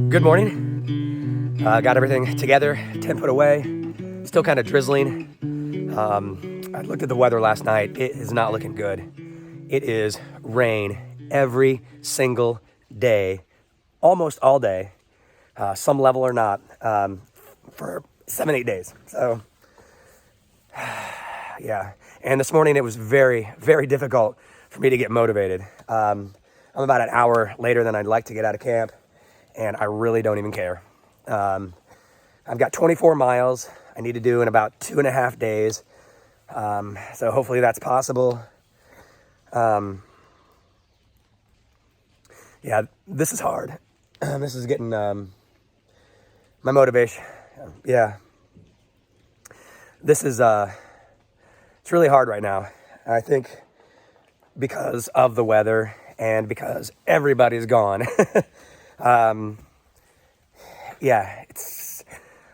Good morning. Got everything together, 10 foot away. Still kind of drizzling. I looked at the weather last night. It is not looking good. It is rain every single day, almost all day, some level or not, for 7-8 days. So, yeah. And this morning it was very, very difficult for me to get motivated. I'm about an hour later than I'd like to get out of camp, and I really don't even care. I've got 24 miles I need to do in about 2.5 days. So hopefully that's possible. Yeah, this is hard. This is getting my motivation. Yeah, this is it's really hard right now. I think because of the weather and because everybody's gone. Yeah,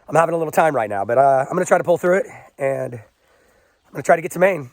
I'm having a little time right now, but I'm gonna try to pull through it, and I'm gonna try to get to Maine.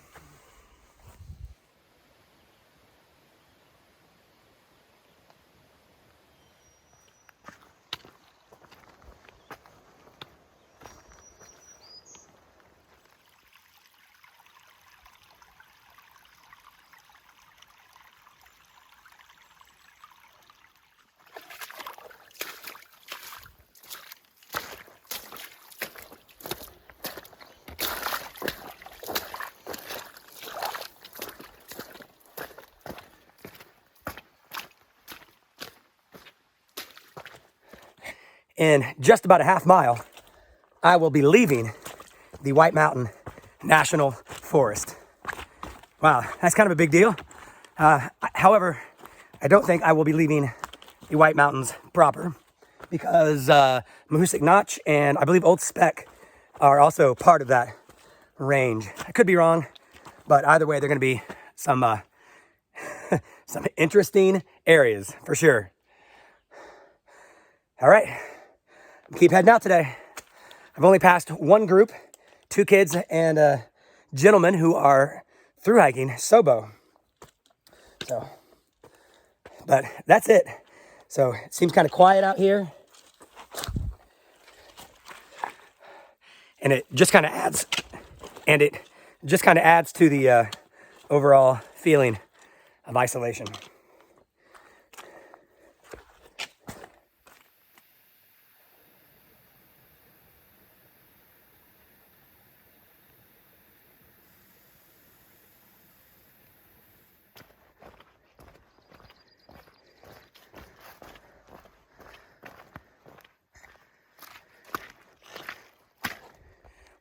In just about a half mile, I will be leaving the White Mountain National Forest. Wow, that's kind of a big deal. However, I don't think I will be leaving the White Mountains proper, because Mahoosuc Notch and I believe Old Spec are also part of that range. I could be wrong, but either way, they're going to be some some interesting areas for sure. All right, keep heading out today. I've only passed one group, 2 kids and a gentleman who are through hiking Sobo. So, but that's it. So it seems kind of quiet out here, and it just kind of adds to the overall feeling of isolation.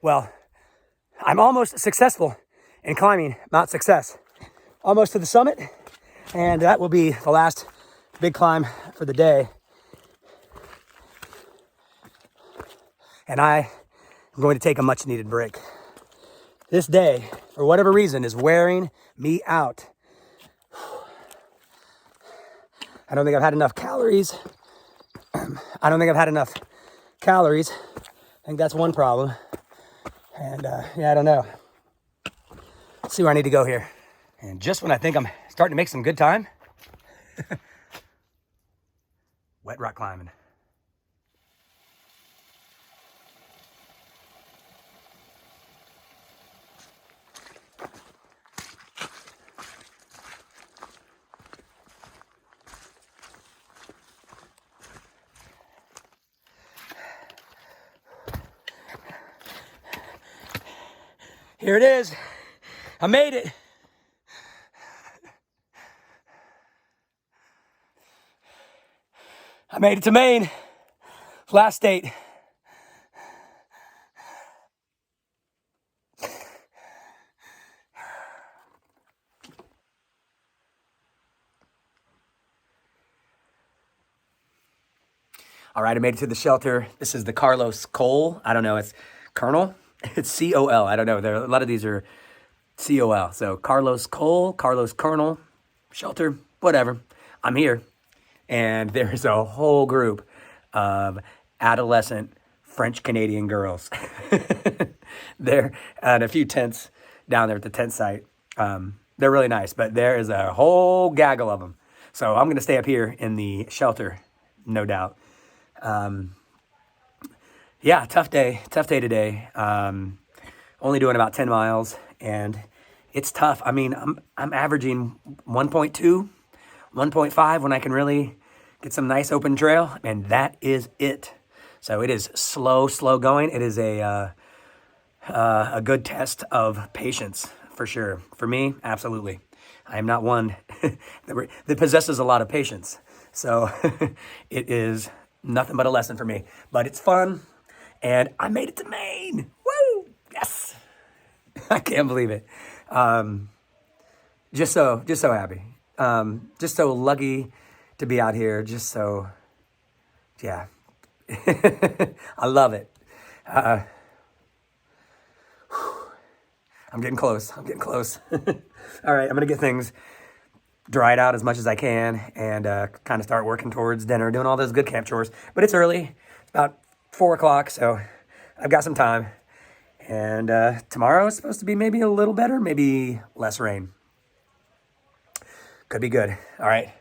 Well, I'm almost successful in climbing Mount Success, almost to the summit, and that will be the last big climb for the day. And I am going to take a much needed break. This day, for whatever reason, is wearing me out. I don't think I've had enough calories. I think that's one problem. And yeah, I don't know. Let's see where I need to go here. And just when I think I'm starting to make some good time, wet rock climbing. Here it is. I made it. I made it to Maine. Last state. All right, I made it to the shelter. This is the Carlos Cole. I don't know, it's Colonel. It's C-O-L. I don't know. A lot of these are C-O-L. So Carlos Cole, Carlos Colonel, shelter, whatever. I'm here. And there's a whole group of adolescent French-Canadian girls. There, and a few tents down there at the tent site. They're really nice, but there is a whole gaggle of them. So I'm going to stay up here in the shelter, no doubt. Yeah, tough day today. Only doing about 10 miles, and it's tough. I mean, I'm averaging 1.2, 1.5 when I can really get some nice open trail, and that is it. So it is slow going. It is a good test of patience, for sure. For me, absolutely. I am not one that possesses a lot of patience. So it is nothing but a lesson for me. But it's fun, and I made it to Maine. Woo! Yes! I can't believe it. Just so happy. Just so lucky to be out here. Just so, yeah. I love it. I'm getting close. All right, I'm going to get things dried out as much as I can and kind of start working towards dinner, doing all those good camp chores. But it's early. It's about 4 o'clock, so I've got some time. And tomorrow is supposed to be maybe a little better, maybe less rain. Could be good. All right,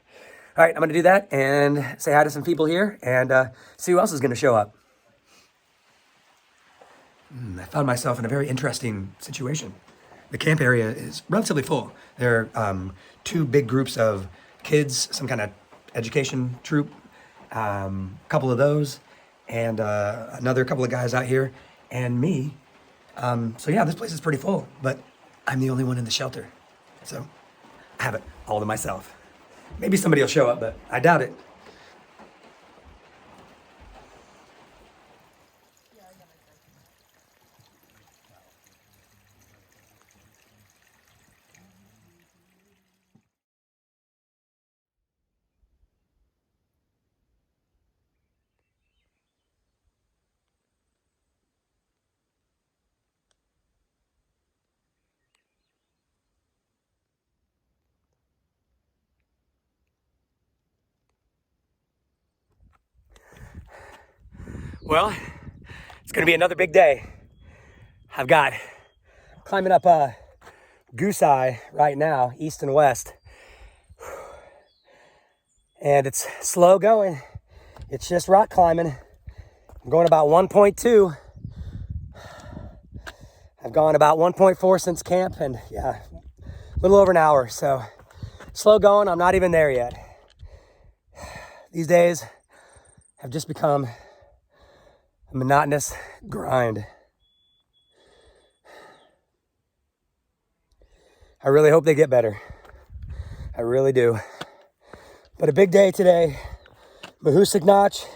I'm going to do that and say hi to some people here and see who else is going to show up. I found myself in a very interesting situation. The camp area is relatively full. There are 2 big groups of kids, some kind of education troop, a couple of those, and another couple of guys out here, and me. So yeah, this place is pretty full, but I'm the only one in the shelter. So I have it all to myself. Maybe somebody will show up, but I doubt it. Well, it's gonna be another big day. I've got climbing up Goose Eye right now, east and west. And it's slow going. It's just rock climbing. I'm going about 1.2. I've gone about 1.4 since camp, and yeah, a little over an hour. So slow going, I'm not even there yet. These days have just become a monotonous grind. I really hope they get better. I really do. But a big day today. Mahoosuc Notch.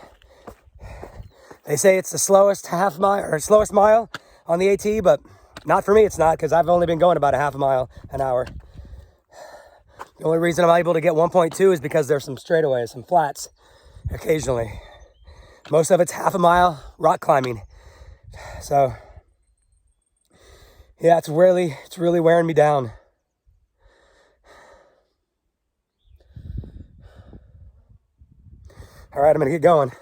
They say it's the slowest half mile or slowest mile on the AT, but not for me. It's not, because I've only been going about a half a mile an hour. The only reason I'm able to get 1.2 is because there's some straightaways, some flats occasionally. Most of it's half a mile rock climbing. So yeah, it's really wearing me down. All right, I'm gonna get going.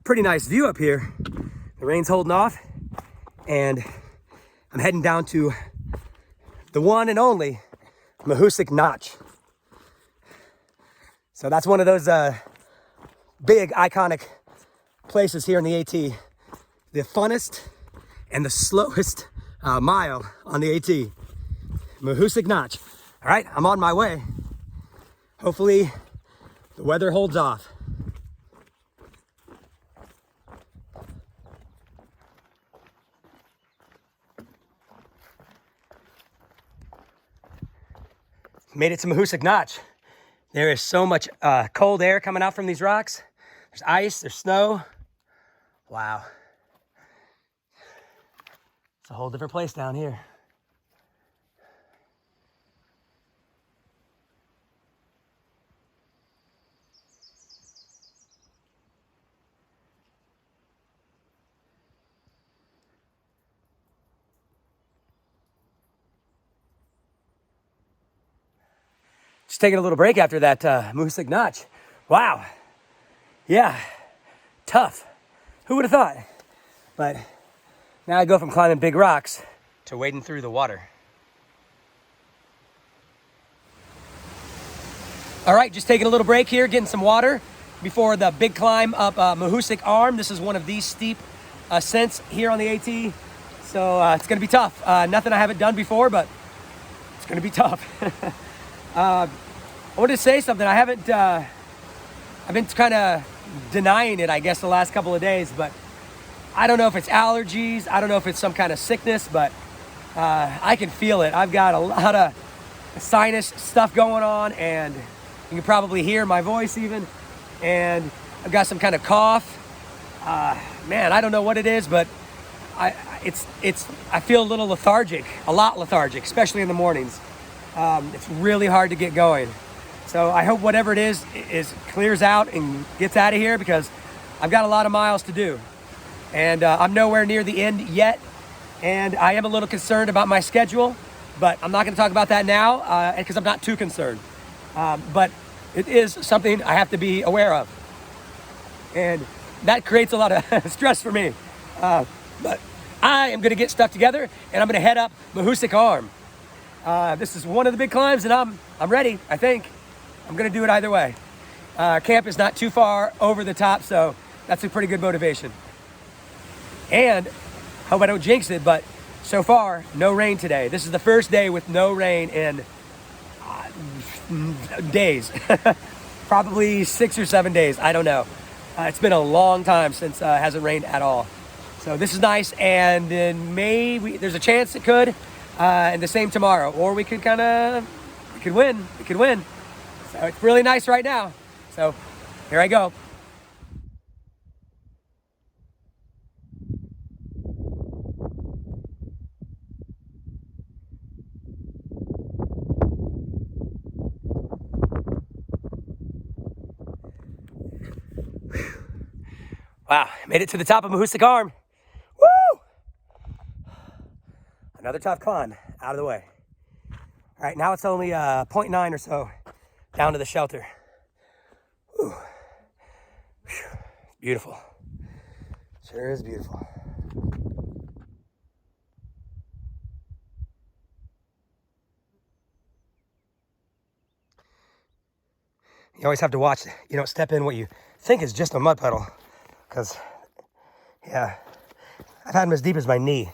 Pretty nice view up here. The rain's holding off, and I'm heading down to the one and only Mahoosuc Notch. So that's one of those big iconic places here in the AT. The funnest and the slowest mile on the AT. Mahoosuc Notch. All right, I'm on my way. Hopefully the weather holds off. Made it to Mahoosuc Notch. There is so much cold air coming out from these rocks. There's ice, there's snow. Wow. It's a whole different place down here. Just taking a little break after that Mahoosuc notch. Wow. Yeah, tough. Who would have thought? But now I go from climbing big rocks to wading through the water. All right, just taking a little break here, getting some water before the big climb up Mahoosuc Arm. This is one of these steep ascents here on the AT. So it's gonna be tough. Nothing I haven't done before, but it's gonna be tough. I wanted to say something. I've been kind of denying it, I guess, the last couple of days, but I don't know if it's allergies. I don't know if it's some kind of sickness, but I can feel it. I've got a lot of sinus stuff going on, and you can probably hear my voice even, and I've got some kind of cough. Man, I don't know what it is, but I feel a little lethargic, a lot lethargic, especially in the mornings. It's really hard to get going. So I hope whatever it is clears out and gets out of here, because I've got a lot of miles to do. And I'm nowhere near the end yet. And I am a little concerned about my schedule, but I'm not gonna talk about that now because I'm not too concerned. But it is something I have to be aware of. And that creates a lot of stress for me. But I am gonna get stuff together, and I'm gonna head up Mahoosuc Arm. This is one of the big climbs, and I'm ready, I think. I'm gonna do it either way. Camp is not too far over the top, so that's a pretty good motivation. And hope I don't jinx it, but so far, no rain today. This is the first day with no rain in days. Probably 6 or 7 days, I don't know. It's been a long time since it hasn't rained at all. So this is nice, and in May, there's a chance it could, and the same tomorrow. Or we could win. We could win. So it's really nice right now. So here I go. Wow, made it to the top of Mahoosuc Arm. Woo! Another tough climb out of the way. All right, now it's only 0.9 or so down to the shelter. Whew. Whew. Beautiful. Sure is beautiful. You always have to watch, you don't step in what you think is just a mud puddle. Because, yeah, I've had them as deep as my knee.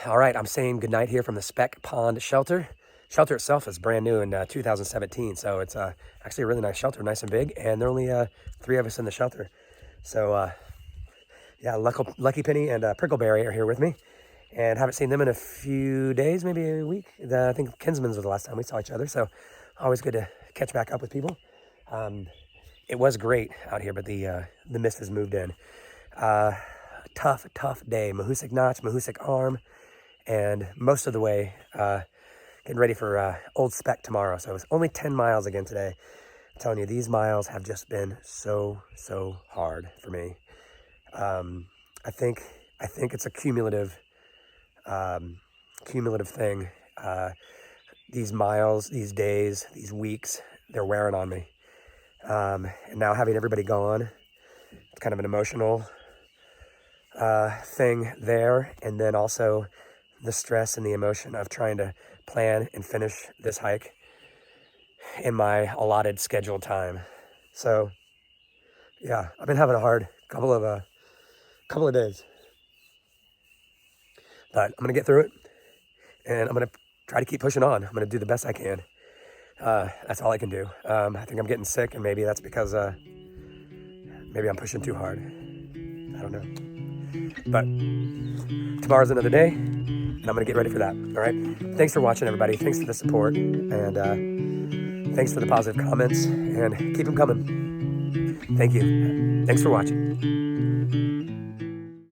All right, I'm saying goodnight here from the Spec Pond shelter. Shelter itself is brand new in 2017, so it's actually a really nice shelter, nice and big, and there are only 3 of us in the shelter. So, yeah, Lucky Penny and Prickleberry are here with me, and haven't seen them in a few days, maybe a week. I think Kinsman's was the last time we saw each other, so always good to catch back up with people. It was great out here, but the mist has moved in. Tough day. Mahoosuc Notch, Mahoosuc Arm, and most of the way getting ready for Old Spec tomorrow. So it's only 10 miles again today. I'm telling you, these miles have just been so hard for me. I think it's a cumulative thing. These miles, these days, these weeks, they're wearing on me. And now having everybody gone, it's kind of an emotional thing there, and then also the stress and the emotion of trying to plan and finish this hike in my allotted scheduled time. So Yeah, I've been having a hard couple of days, but I'm gonna get through it, and I'm gonna try to keep pushing on. I'm gonna do the best I can. That's all I can do. I think I'm getting sick, and maybe that's because maybe I'm pushing too hard. I don't know. But tomorrow's another day, and I'm gonna get ready for that. All right. Thanks for watching, everybody. Thanks for the support, and thanks for the positive comments, and keep them coming. Thank you. Thanks for watching.